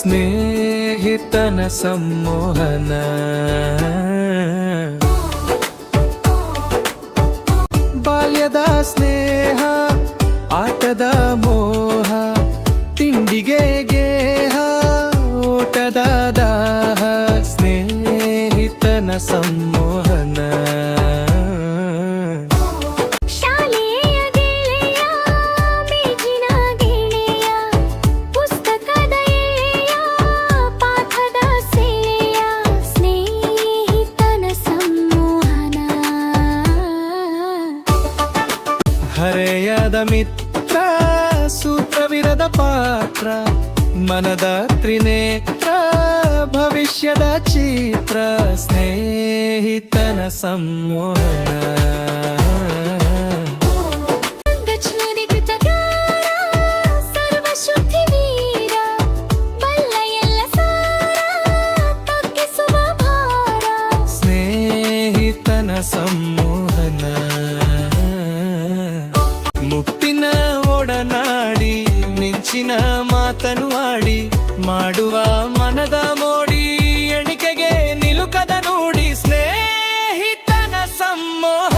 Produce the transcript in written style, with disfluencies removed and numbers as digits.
ಸ್ನೇಹಿತನ ಸಂಮೋಹನ. ಬಾಲ್ಯದ ಸ್ನೇಹ, ಆಟದ ಮೋಹ, ತಿಂಡಿಗೆ ಗೇಹ, ಓಟದ ದಾಹ, ಸ್ನೇಹಿತನ ಸಂಮೋಹನ. ಶಾಲೆಯ ಗೆಳೆಯ, ಮೇಜಿನ ಗೆಳೆಯ, ಪುಸ್ತಕದ ಎಳೆಯ, ಪಾಠದ ಸೆಳೆಯ, ಸ್ನೇಹಿತನ ಸಂಮೋಹನ. ಹರೆಯದ ಮಿತ್ರ, ಸೂತ್ರವಿರದ ಪಾತ್ರ, ಮನದ ತ್ರಿನೇತ್ರ, ಭವಿಷ್ಯದ ಚಿತ್ರ, ಸ್ನೇಹಿತನ ಸಂಮೋಹನ. ಸರ್ವಶುದ್ಧಿ ವೀರ, ಬಲ್ಲ ಎಲ್ಲ ಸಾರ, ತಗ್ಗಿಸುವ ಭಾರ, ಸ್ನೇಹಿತನ ಸಂಮೋಹನ. ಮುಪ್ಪಿನ ಒಡನಾಡಿ, ಮಿಂಚಿನ ಮಾತನು ಆಡಿ, ಮಾಡುವ ಮನದ ಮೋಡಿ, ಎಣಿಕೆಗೆ ನಿಲುಕದ ನೋಡಿ, ಸ್ನೇಹಿತನ ಸಂಮೋಹನ.